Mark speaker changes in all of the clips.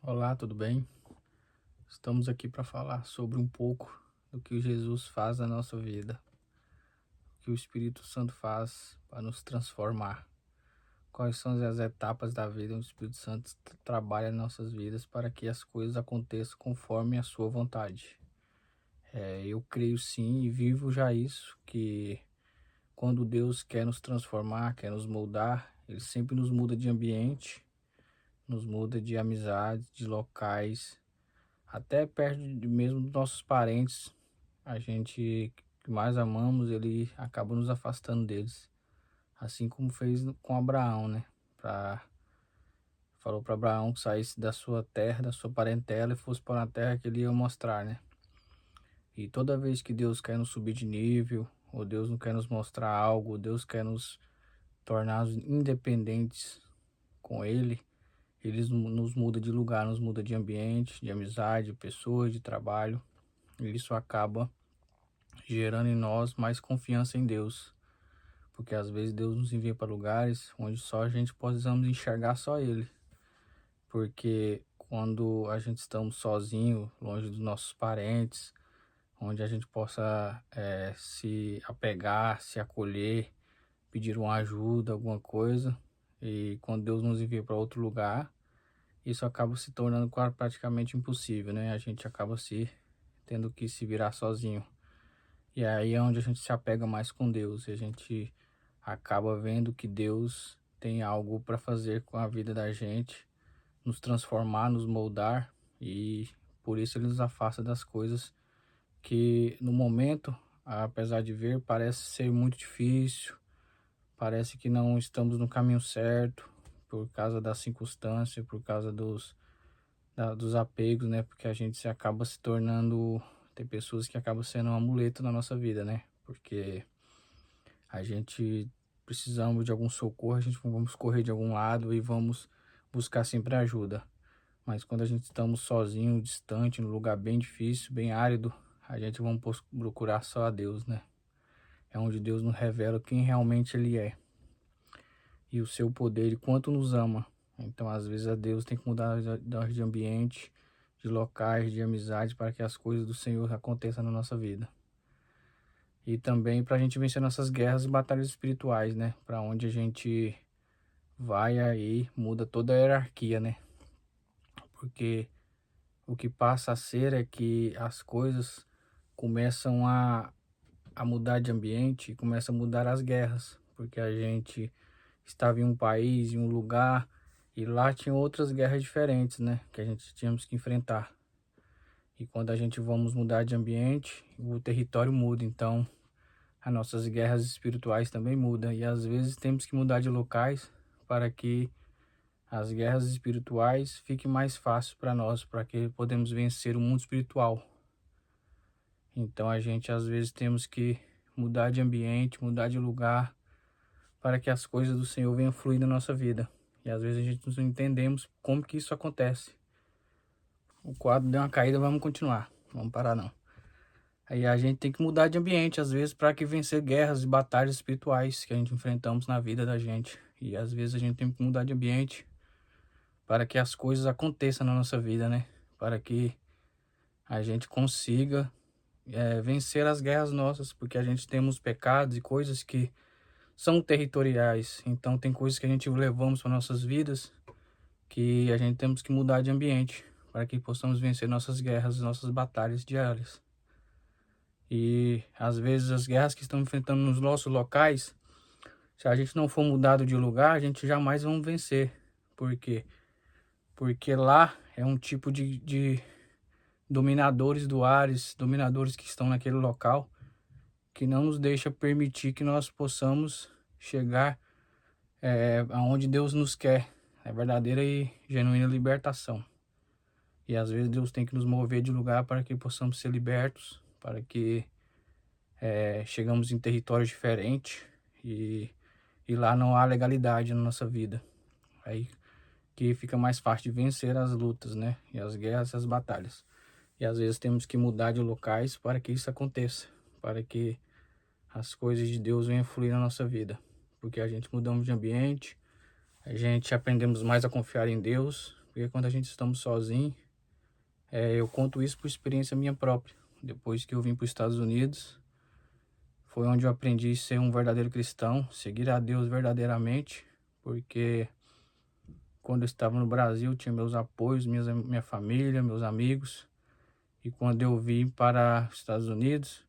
Speaker 1: Olá, tudo bem? Estamos aqui para falar sobre um pouco do que Jesus faz na nossa vida, o que o Espírito Santo faz para nos transformar. Quais são as etapas da vida onde o Espírito Santo trabalha em nossas vidas para que as coisas aconteçam conforme a sua vontade. Eu creio sim e vivo já isso, que quando Deus quer nos transformar, quer nos moldar, Ele sempre nos muda de ambiente, nos muda de amizade, de locais, até perto mesmo dos nossos parentes. A gente que mais amamos, ele acaba nos afastando deles. Assim como fez com Abraão, né? Falou para Abraão que saísse da sua terra, da sua parentela e fosse para a terra que ele ia mostrar, né? E toda vez que Deus quer nos subir de nível, ou Deus não quer nos mostrar algo, ou Deus quer nos tornar independentes com Ele, Ele nos muda de lugar, nos muda de ambiente, de amizade, de pessoas, de trabalho. E isso acaba gerando em nós mais confiança em Deus, porque às vezes Deus nos envia para lugares onde só a gente possamos enxergar só Ele, porque quando a gente estamos sozinho, longe dos nossos parentes, onde a gente possa se apegar, se acolher, pedir uma ajuda, alguma coisa, e quando Deus nos envia para outro lugar, isso acaba se tornando praticamente impossível, né? A gente acaba se tendo que se virar sozinho. E aí é onde a gente se apega mais com Deus, e a gente acaba vendo que Deus tem algo para fazer com a vida da gente, nos transformar, nos moldar, e por isso ele nos afasta das coisas que no momento, apesar de ver, parece ser muito difícil, parece que não estamos no caminho certo, por causa da circunstância, por causa dos apegos, né? Porque a gente se acaba se tornando, tem pessoas que acabam sendo um amuleto na nossa vida, né? Porque a gente precisamos de algum socorro, a gente vamos correr de algum lado e vamos buscar sempre ajuda. Mas quando a gente estamos sozinho, distante, num lugar bem difícil, bem árido, a gente vamos procurar só a Deus, né? É onde Deus nos revela quem realmente Ele é e o seu poder e quanto nos ama. Então, às vezes, a Deus tem que mudar de ambiente, de locais, de amizade, para que as coisas do Senhor aconteçam na nossa vida. E também para a gente vencer nossas guerras e batalhas espirituais, né? Para onde a gente vai aí, muda toda a hierarquia, né? Porque o que passa a ser é que as coisas começam a mudar de ambiente, começam a mudar as guerras. Porque a gente estava em um país, em um lugar, e lá tinha outras guerras diferentes, né? Que a gente tínhamos que enfrentar. E quando a gente vamos mudar de ambiente, o território muda. Então, as nossas guerras espirituais também mudam. E às vezes temos que mudar de locais para que as guerras espirituais fiquem mais fáceis para nós, para que podemos vencer o mundo espiritual. Então a gente às vezes temos que mudar de ambiente, mudar de lugar, para que as coisas do Senhor venham fluir na nossa vida. E às vezes a gente não entendemos como que isso acontece. O quadro deu uma caída, vamos continuar. Vamos parar não. Aí a gente tem que mudar de ambiente, às vezes, para que vencer guerras e batalhas espirituais que a gente enfrentamos na vida da gente. E às vezes a gente tem que mudar de ambiente para que as coisas aconteçam na nossa vida, né? Para que a gente consiga vencer as guerras nossas, porque a gente temos pecados e coisas que são territoriais. Então tem coisas que a gente levamos para nossas vidas que a gente temos que mudar de ambiente para que possamos vencer nossas guerras, nossas batalhas diárias. E às vezes as guerras que estão enfrentando nos nossos locais, se a gente não for mudado de lugar, a gente jamais vamos vencer. Por quê? Porque lá é um tipo de dominadores do Ares, dominadores que estão naquele local, que não nos deixa permitir que nós possamos chegar aonde Deus nos quer, é verdadeira e genuína libertação. E às vezes Deus tem que nos mover de lugar para que possamos ser libertos, para que chegamos em territórios diferentes e lá não há legalidade na nossa vida. Aí que fica mais fácil de vencer as lutas, né? E as guerras e as batalhas. E às vezes temos que mudar de locais para que isso aconteça, para que as coisas de Deus venham fluir na nossa vida. Porque a gente mudamos de ambiente, a gente aprendemos mais a confiar em Deus, Porque quando a gente estamos sozinhos, eu conto isso por experiência minha própria. Depois que eu vim para os Estados Unidos, foi onde eu aprendi a ser um verdadeiro cristão, seguir a Deus verdadeiramente, porque quando eu estava no Brasil, tinha meus apoios, minha família, meus amigos, e quando eu vim para os Estados Unidos,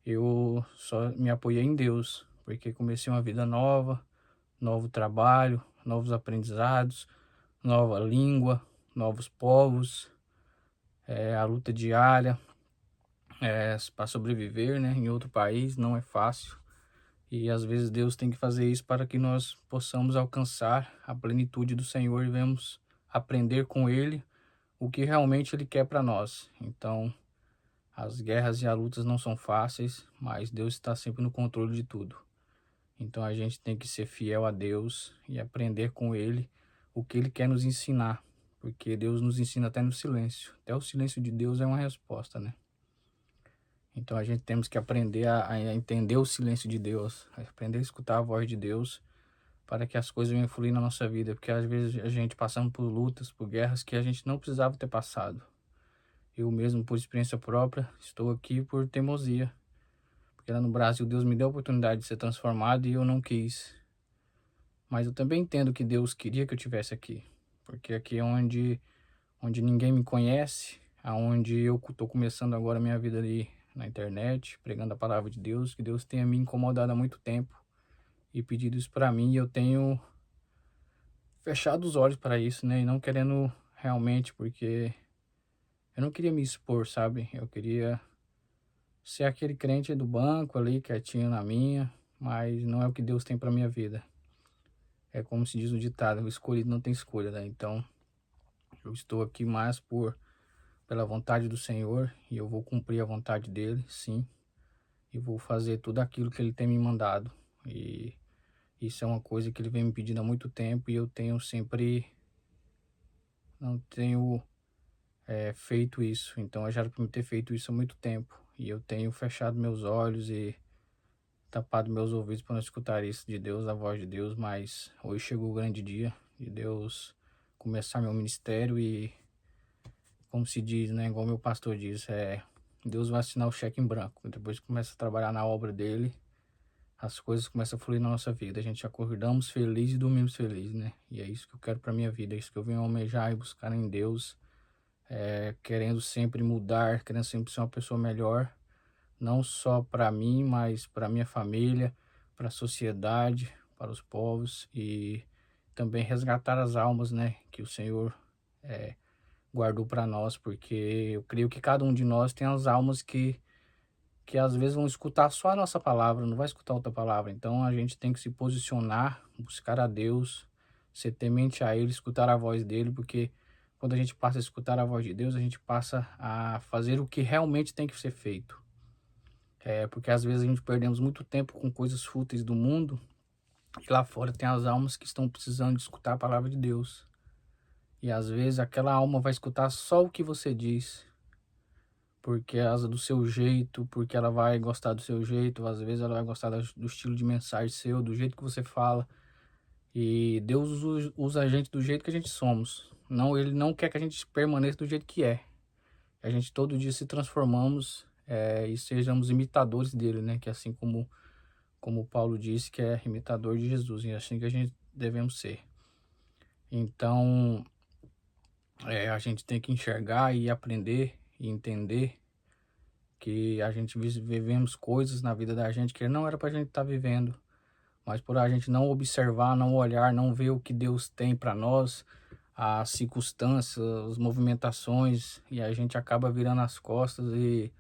Speaker 1: eu só me apoiei em Deus, porque comecei uma vida nova, novo trabalho, novos aprendizados, nova língua, novos povos, a luta diária, para sobreviver, né, em outro país não é fácil. E às vezes Deus tem que fazer isso para que nós possamos alcançar a plenitude do Senhor e venhamos aprender com Ele o que realmente Ele quer para nós. Então, as guerras e as lutas não são fáceis, mas Deus está sempre no controle de tudo. Então a gente tem que ser fiel a Deus e aprender com Ele o que Ele quer nos ensinar. Porque Deus nos ensina até no silêncio. Até o silêncio de Deus é uma resposta, né? Então a gente temos que aprender a entender o silêncio de Deus, aprender a escutar a voz de Deus para que as coisas venham fluir na nossa vida. Porque às vezes a gente passamos por lutas, por guerras que a gente não precisava ter passado. Eu mesmo, por experiência própria, estou aqui por teimosia. Porque lá no Brasil Deus me deu a oportunidade de ser transformado e eu não quis. Mas eu também entendo que Deus queria que eu estivesse aqui. Porque aqui é onde ninguém me conhece, aonde eu estou começando agora a minha vida ali na internet, pregando a palavra de Deus, que Deus tenha me incomodado há muito tempo e pedido isso para mim, e eu tenho fechado os olhos para isso, né? E não querendo realmente, porque eu não queria me expor, sabe? Eu queria ser aquele crente do banco ali, quietinho na minha, mas não é o que Deus tem para minha vida. É como se diz o ditado, o escolhido não tem escolha, né? Então, eu estou aqui mais pela vontade do Senhor e eu vou cumprir a vontade dele, sim. E vou fazer tudo aquilo que ele tem me mandado. E isso é uma coisa que ele vem me pedindo há muito tempo e eu tenho sempre não tenho feito isso. Então eu já era para me ter feito isso há muito tempo. E eu tenho fechado meus olhos e tapado meus ouvidos para não escutar isso de Deus, a voz de Deus. Mas hoje chegou o grande dia de Deus começar meu ministério e, como se diz, né, igual meu pastor diz, Deus vai assinar o cheque em branco. Depois que começa a trabalhar na obra dele, as coisas começam a fluir na nossa vida. A gente acordamos felizes e dormimos felizes, né? E é isso que eu quero para minha vida, é isso que eu venho almejar e buscar em Deus, querendo sempre mudar, querendo sempre ser uma pessoa melhor, não só para mim, mas para minha família, para a sociedade, para os povos e também resgatar as almas, né? Que o Senhor guardou para nós, porque eu creio que cada um de nós tem as almas que às vezes vão escutar só a nossa palavra, não vai escutar outra palavra. Então a gente tem que se posicionar, buscar a Deus, ser temente a Ele, escutar a voz dEle, porque quando a gente passa a escutar a voz de Deus, a gente passa a fazer o que realmente tem que ser feito. Porque às vezes a gente perdemos muito tempo com coisas fúteis do mundo e lá fora tem as almas que estão precisando de escutar a palavra de Deus. E às vezes aquela alma vai escutar só o que você diz, porque asa do seu jeito, porque ela vai gostar do seu jeito, às vezes ela vai gostar do estilo de mensagem seu, do jeito que você fala. E Deus usa a gente do jeito que a gente somos. Não, Ele não quer que a gente permaneça do jeito que é. A gente todo dia se transformamos e sejamos imitadores dele, né? Que assim como Paulo disse, que é imitador de Jesus, e é assim que a gente devemos ser. Então, a gente tem que enxergar e aprender e entender que a gente vivemos coisas na vida da gente que não era pra gente estar vivendo, mas por a gente não observar, não olhar, não ver o que Deus tem para nós, as circunstâncias, as movimentações, e a gente acaba virando as costas e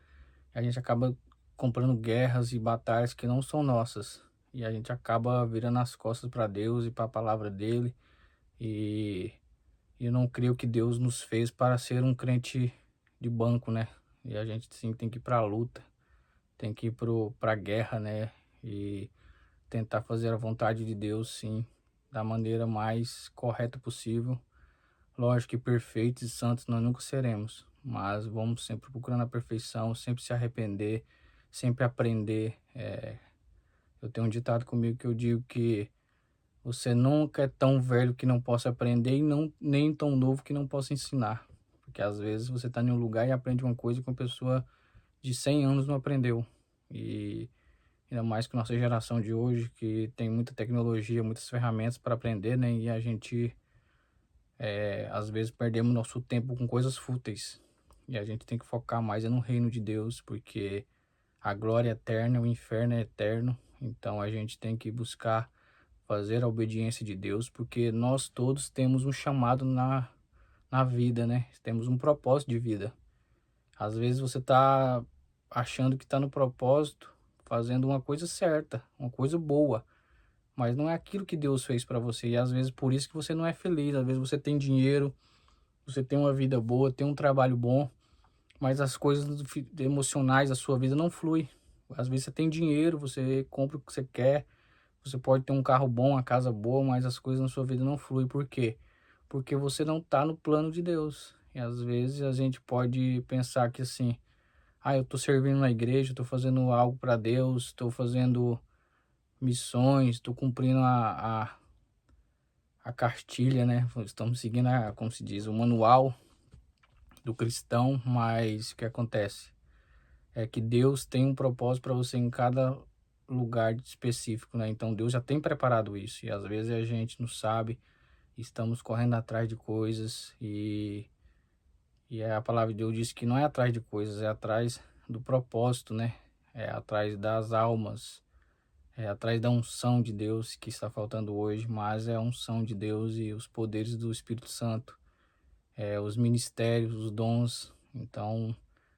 Speaker 1: a gente acaba comprando guerras e batalhas que não são nossas. E a gente acaba virando as costas para Deus e para a palavra dele. E eu não creio que Deus nos fez para ser um crente de banco, né? E a gente sim tem que ir para a luta, tem que ir para a guerra, né? E tentar fazer a vontade de Deus, sim, da maneira mais correta possível. Lógico que perfeitos e santos nós nunca seremos, mas vamos sempre procurando a perfeição, sempre se arrepender, sempre aprender. Eu tenho um ditado comigo que eu digo que Você nunca é tão velho que não possa aprender e não, nem tão novo que não possa ensinar. Porque às vezes você está em um lugar e aprende uma coisa que uma pessoa de 100 anos não aprendeu. E ainda mais que nossa geração de hoje, que tem muita tecnologia, muitas ferramentas para aprender, né? E a gente, às vezes, perdemos nosso tempo com coisas fúteis. E a gente tem que focar mais no reino de Deus, porque a glória é eterna, o inferno é eterno. Então a gente tem que buscar fazer a obediência de Deus, porque nós todos temos um chamado na vida, né? Temos um propósito de vida. Às vezes você está achando que está no propósito, fazendo uma coisa certa, uma coisa boa, mas não é aquilo que Deus fez para você. E às vezes por isso que você não é feliz. Às vezes você tem dinheiro, você tem uma vida boa, tem um trabalho bom, mas as coisas emocionais da sua vida não fluem. Às vezes você tem dinheiro, você compra o que você quer, você pode ter um carro bom, uma casa boa, mas as coisas na sua vida não fluem. Por quê? Porque você não está no plano de Deus. E às vezes a gente pode pensar que assim, eu estou servindo na igreja, estou fazendo algo para Deus, estou fazendo missões, estou cumprindo a cartilha, né? Estamos seguindo, como se diz, o manual do cristão, mas o que acontece é que Deus tem um propósito para você em cada lugar específico, né? Então Deus já tem preparado isso e às vezes a gente não sabe, estamos correndo atrás de coisas e a palavra de Deus diz que não é atrás de coisas, é atrás do propósito, né? É atrás das almas, é atrás da unção de Deus que está faltando hoje, mas é a unção de Deus e os poderes do Espírito Santo, os ministérios, os dons. Então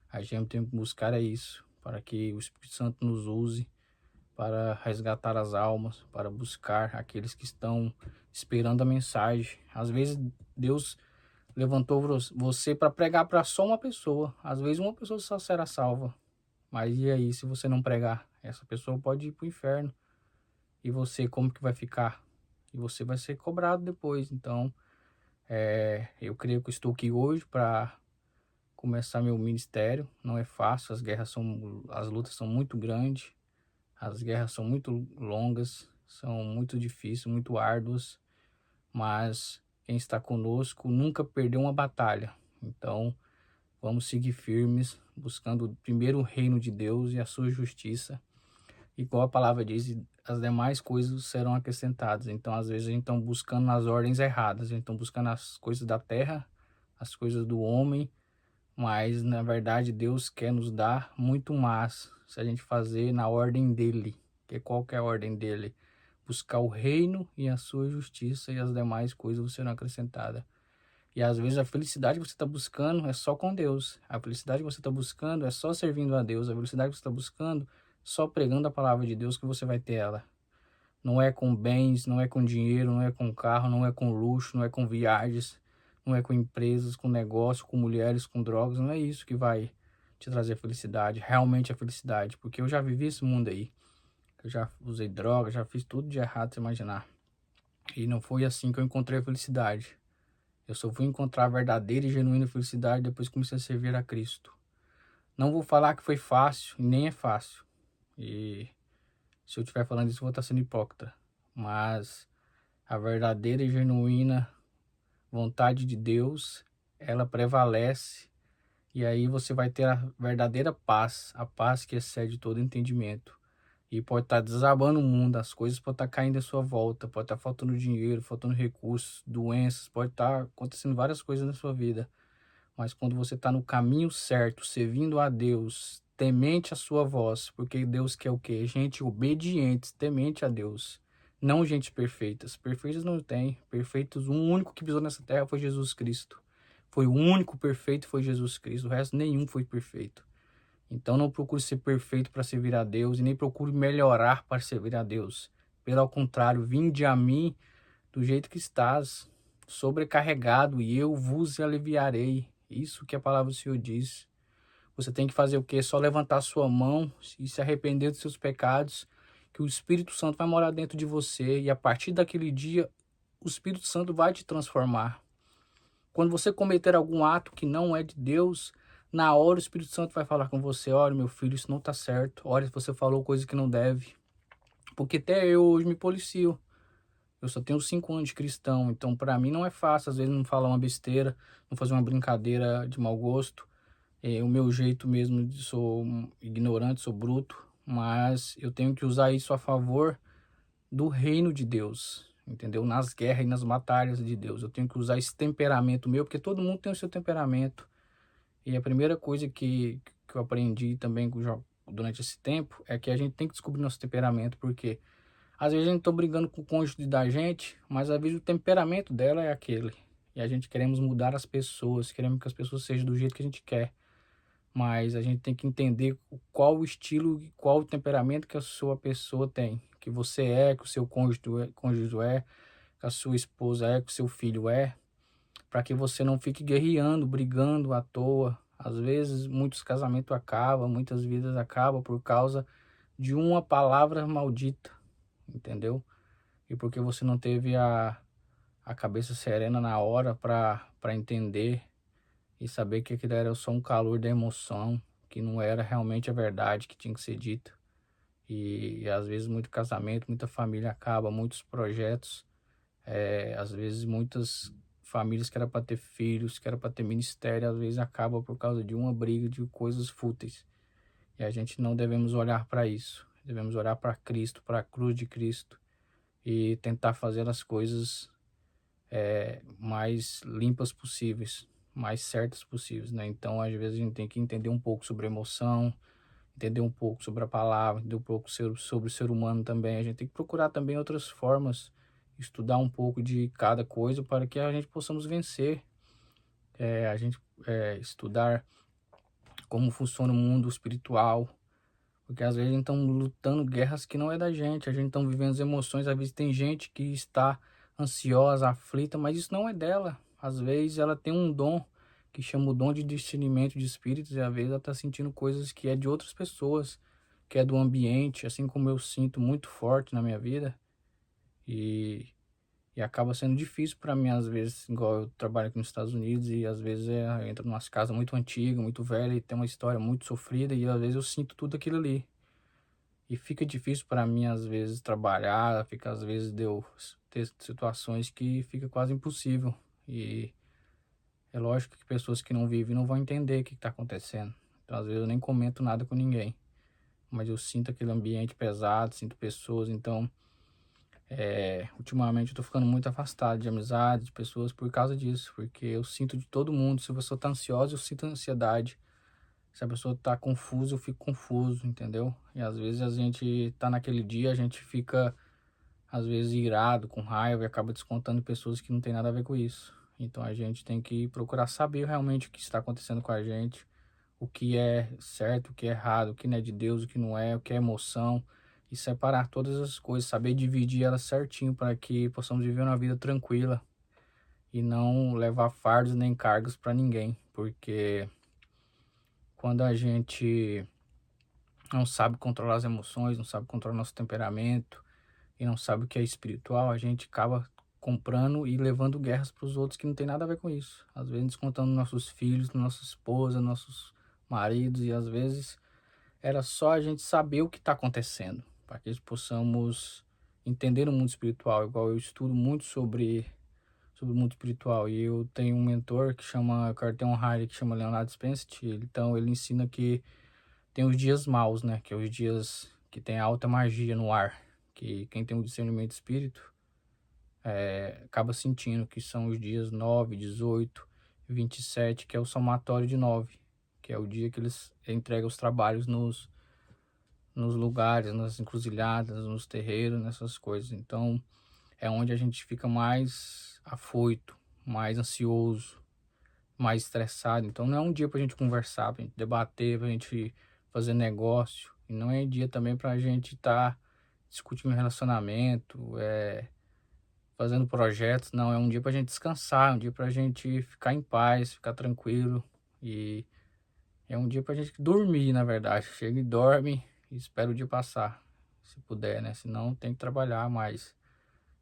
Speaker 1: a gente tem que buscar isso, para que o Espírito Santo nos use para resgatar as almas, para buscar aqueles que estão esperando a mensagem. Às vezes Deus levantou você para pregar para só uma pessoa. Às vezes uma pessoa só será salva. Mas e aí, se você não pregar? Essa pessoa pode ir para o inferno. E você, como que vai ficar? E você vai ser cobrado depois. Então, eu creio que eu estou aqui hoje para começar meu ministério. Não é fácil, as lutas são muito grandes. As guerras são muito longas, são muito difíceis, muito árduas, mas quem está conosco nunca perdeu uma batalha. Então, vamos seguir firmes, buscando primeiro o reino de Deus e a sua justiça. Igual a palavra diz, as demais coisas serão acrescentadas. Então, às vezes, a gente está buscando nas ordens erradas. A gente está buscando as coisas da terra, as coisas do homem, mas, na verdade, Deus quer nos dar muito mais se a gente fazer na ordem dele. Que qual que é a ordem dele? Buscar o reino e a sua justiça e as demais coisas serão acrescentadas. E às vezes a felicidade que você está buscando é só com Deus. A felicidade que você está buscando é só servindo a Deus. A felicidade que você está buscando só pregando a palavra de Deus que você vai ter ela. Não é com bens, não é com dinheiro, não é com carro, não é com luxo, não é com viagens, não é com empresas, com negócio, com mulheres, com drogas. Não é isso que vai te trazer felicidade, realmente a felicidade. Porque eu já vivi esse mundo aí. Eu já usei droga, já fiz tudo de errado, você imaginar. E não foi assim que eu encontrei a felicidade. Eu só fui encontrar a verdadeira e genuína felicidade depois que comecei a servir a Cristo. Não vou falar que foi fácil, nem é fácil. E se eu estiver falando isso, eu vou estar sendo hipócrita. Mas a verdadeira e genuína vontade de Deus, ela prevalece. E aí você vai ter a verdadeira paz, a paz que excede todo entendimento. E pode estar desabando o mundo, as coisas podem estar caindo à sua volta, pode estar faltando dinheiro, faltando recursos, doenças, pode estar acontecendo várias coisas na sua vida. Mas quando você está no caminho certo, servindo a Deus, temente a sua voz, porque Deus quer o quê? Gente obediente, temente a Deus. Não gente perfeitas. Perfeitas não tem. Perfeitos, o único que pisou nessa terra foi Jesus Cristo. Foi o único perfeito, foi Jesus Cristo. O resto nenhum foi perfeito. Então não procure ser perfeito para servir a Deus e nem procure melhorar para servir a Deus. Pelo contrário, vinde a mim do jeito que estás, sobrecarregado, e eu vos aliviarei. Isso que a palavra do Senhor diz. Você tem que fazer o quê? Só levantar sua mão e se arrepender dos seus pecados, que o Espírito Santo vai morar dentro de você e a partir daquele dia o Espírito Santo vai te transformar. Quando você cometer algum ato que não é de Deus, na hora o Espírito Santo vai falar com você: olha, meu filho, isso não está certo. Olha, você falou coisa que não deve. Porque até eu hoje me policio. Eu só tenho 5 anos de cristão, então para mim não é fácil, às vezes, não falar uma besteira, não fazer uma brincadeira de mau gosto. O meu jeito mesmo, sou ignorante, sou bruto, mas eu tenho que usar isso a favor do reino de Deus, entendeu? Nas guerras e nas batalhas de Deus. Eu tenho que usar esse temperamento meu, porque todo mundo tem o seu temperamento. E a primeira coisa que eu aprendi também durante esse tempo é que a gente tem que descobrir nosso temperamento, porque às vezes a gente tá brigando com o cônjuge da gente, mas às vezes o temperamento dela é aquele. E a gente queremos mudar as pessoas, queremos que as pessoas sejam do jeito que a gente quer. Mas a gente tem que entender qual o estilo, qual o temperamento que a sua pessoa tem. Que você é, que o seu cônjuge é, que a sua esposa é, que o seu filho é. Para que você não fique guerreando, brigando à toa. Às vezes, muitos casamentos acabam, muitas vidas acabam por causa de uma palavra maldita, entendeu? E porque você não teve a cabeça serena na hora para entender e saber que aquilo era só um calor da emoção, que não era realmente a verdade que tinha que ser dita. E às vezes muito casamento, muita família acaba, muitos projetos, às vezes muitas famílias que era para ter filhos, que era para ter ministério, às vezes acaba por causa de uma briga de coisas fúteis. E a gente não devemos olhar para isso. Devemos olhar para Cristo, para a cruz de Cristo e tentar fazer as coisas mais limpas possíveis, mais certas possíveis, né? Então, às vezes a gente tem que entender um pouco sobre emoção, entender um pouco sobre a palavra, entender um pouco sobre o ser humano também. A gente tem que procurar também outras formas, estudar um pouco de cada coisa para que a gente possamos vencer. A gente estudar como funciona o mundo espiritual, porque às vezes a gente está lutando guerras que não é da gente, a gente está vivendo as emoções, às vezes tem gente que está ansiosa, aflita, mas isso não é dela. Às vezes ela tem um dom que chama o dom de discernimento de espíritos, e às vezes ela está sentindo coisas que é de outras pessoas, que é do ambiente, assim como eu sinto muito forte na minha vida, e, e acaba sendo difícil para mim às vezes, igual eu trabalho aqui nos Estados Unidos, e às vezes eu entro numa casa muito antiga, muito velha, e tem uma história muito sofrida, e às vezes eu sinto tudo aquilo ali. E fica difícil para mim, às vezes, trabalhar, fica, às vezes, deu ter situações que fica quase impossível. E é lógico que pessoas que não vivem não vão entender o que está acontecendo. Então, às vezes, eu nem comento nada com ninguém. Mas eu sinto aquele ambiente pesado, sinto pessoas. Então, ultimamente eu tô ficando muito afastado de amizade, de pessoas por causa disso. Porque eu sinto de todo mundo. Se a pessoa tá ansiosa, eu sinto ansiedade. Se a pessoa tá confusa, eu fico confuso, entendeu? E às vezes a gente tá naquele dia, a gente fica, às vezes, irado, com raiva e acaba descontando em pessoas que não tem nada a ver com isso. Então a gente tem que procurar saber realmente o que está acontecendo com a gente, o que é certo, o que é errado, o que não é de Deus, o que não é, o que é emoção, e separar todas as coisas, saber dividir elas certinho para que possamos viver uma vida tranquila e não levar fardos nem cargas para ninguém, porque quando a gente não sabe controlar as emoções, não sabe controlar nosso temperamento e não sabe o que é espiritual, a gente acaba comprando e levando guerras para os outros que não tem nada a ver com isso. Às vezes descontando nossos filhos, nossa esposa, nossos maridos, e às vezes era só a gente saber o que está acontecendo para que possamos entender o mundo espiritual. Igual eu estudo muito sobre o mundo espiritual, e eu tenho um mentor que chama, eu quero ter um raio que chama Leonardo Spencer. Então ele ensina que tem os dias maus, né? Que é os dias que tem alta magia no ar. Que quem tem o discernimento de espírito acaba sentindo que são os dias 9, 18, 27, que é o somatório de 9. Que é o dia que eles entregam os trabalhos nos lugares, nas encruzilhadas, nos terreiros, nessas coisas. Então é onde a gente fica mais afoito, mais ansioso, mais estressado. Então não é um dia pra gente conversar, pra gente debater, pra gente fazer negócio. E não é dia também pra gente estar discutindo relacionamento, fazendo projetos. Não, é um dia pra gente descansar, é um dia pra gente ficar em paz, ficar tranquilo. E é um dia pra gente dormir, na verdade. Chega e dorme e espera o dia passar, se puder, né? Senão tem que trabalhar mais.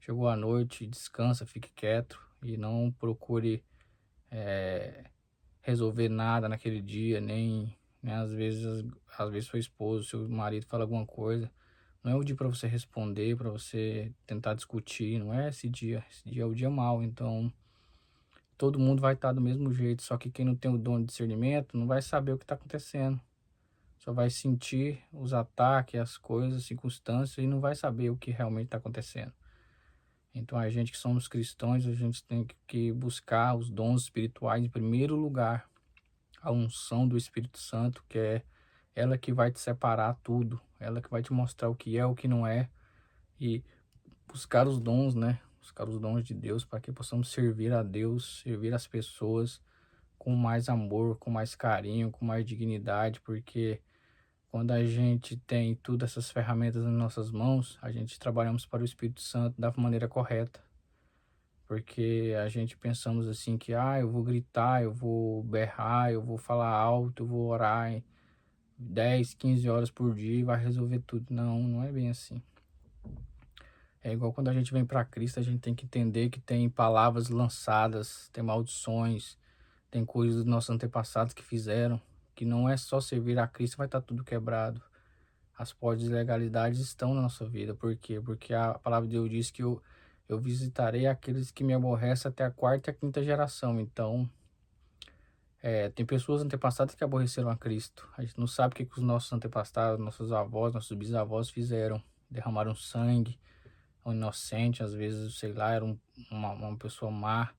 Speaker 1: Chegou a noite, descansa, fique quieto e não procure resolver nada naquele dia, nem às vezes sua esposa, seu marido fala alguma coisa, Não é o dia para você responder, para você tentar discutir, não é esse dia. Esse dia é o dia mau, então todo mundo vai estar do mesmo jeito, só que quem não tem o dom de discernimento não vai saber o que está acontecendo. Só vai sentir os ataques, as coisas, as circunstâncias e não vai saber o que realmente está acontecendo. Então a gente que somos cristãos, a gente tem que buscar os dons espirituais em primeiro lugar. A unção do Espírito Santo, que é ela que vai te separar tudo, ela que vai te mostrar o que é, o que não é, e buscar os dons, né? Buscar os dons de Deus para que possamos servir a Deus, servir as pessoas com mais amor, com mais carinho, com mais dignidade, porque quando a gente tem todas essas ferramentas nas nossas mãos, a gente trabalhamos para o Espírito Santo da maneira correta. Porque a gente pensamos assim que, eu vou gritar, eu vou berrar, eu vou falar alto, eu vou orar em 10, 15 horas por dia e vai resolver tudo. Não, não é bem assim. É igual quando a gente vem para Cristo, a gente tem que entender que tem palavras lançadas, tem maldições, tem coisas dos nossos antepassados que fizeram, que não é só servir a Cristo, vai estar tudo quebrado. As portas de legalidade estão na nossa vida. Por quê? Porque a palavra de Deus diz que eu visitarei aqueles que me aborrecem até a quarta e a quinta geração. Então, tem pessoas antepassadas que aborreceram a Cristo. A gente não sabe o que os nossos antepassados, nossos avós, nossos bisavós fizeram. Derramaram sangue, um inocente, às vezes, sei lá, era uma pessoa má,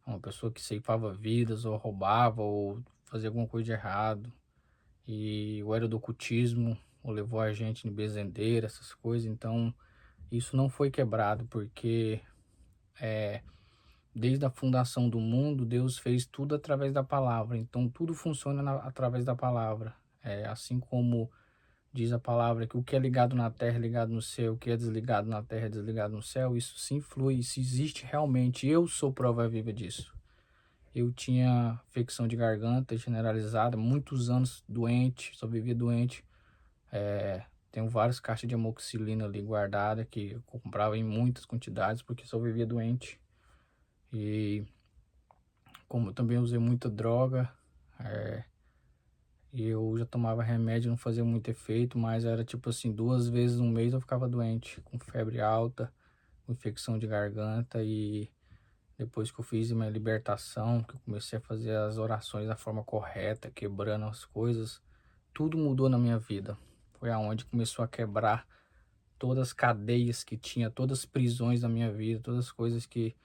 Speaker 1: uma pessoa que ceifava vidas, ou roubava, ou fazia alguma coisa de errado. E o erodocultismo o levou a gente em bezendeira, essas coisas. Então, isso não foi quebrado, porque desde a fundação do mundo, Deus fez tudo através da palavra. Então, tudo funciona através da palavra. Assim como diz a palavra que o que é ligado na terra é ligado no céu, o que é desligado na terra é desligado no céu, isso sim flui, isso existe realmente. Eu sou prova viva disso. Eu tinha infecção de garganta generalizada, muitos anos doente, só vivia doente. Tenho várias caixas de amoxicilina ali guardada que eu comprava em muitas quantidades porque só vivia doente. E como eu também usei muita droga, eu já tomava remédio, não fazia muito efeito, mas era tipo assim, 2 vezes no mês eu ficava doente, com febre alta, com infecção de garganta. E depois que eu fiz minha libertação, que eu comecei a fazer as orações da forma correta, quebrando as coisas, tudo mudou na minha vida. Foi aonde começou a quebrar todas as cadeias que tinha, todas as prisões da minha vida, todas as coisas que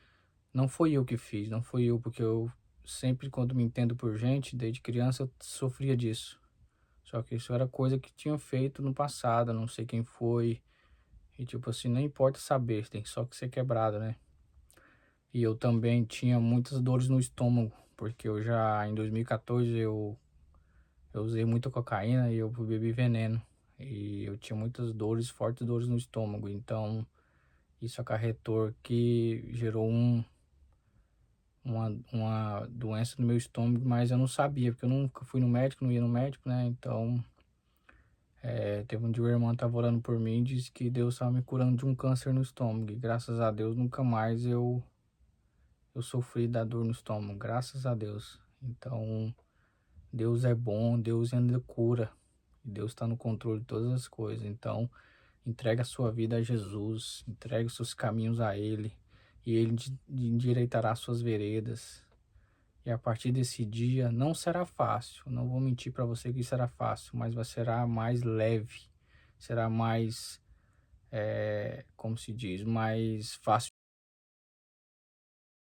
Speaker 1: não foi eu que fiz, não foi eu, porque eu sempre, quando me entendo por gente, desde criança eu sofria disso. Só que isso era coisa que tinham feito no passado, não sei quem foi. E tipo assim, não importa saber, tem só que ser quebrado, né? E eu também tinha muitas dores no estômago, porque eu já em 2014 eu usei muita cocaína e eu bebi veneno. E eu tinha muitas dores, fortes dores no estômago. Então, isso acarretou que gerou uma doença no meu estômago, mas eu não sabia, porque eu nunca fui no médico, não ia no médico, né? Então, teve um dia o irmão estava orando por mim e disse que Deus estava me curando de um câncer no estômago. E graças a Deus, nunca mais eu sofri da dor no estômago, graças a Deus. Então, Deus é bom, Deus ainda cura. Deus está no controle de todas as coisas. Então, entregue a sua vida a Jesus, entregue os seus caminhos a Ele, e Ele endireitará suas veredas. E a partir desse dia não será fácil, não vou mentir para você que será fácil, mas será mais leve, será mais, como se diz, mais fácil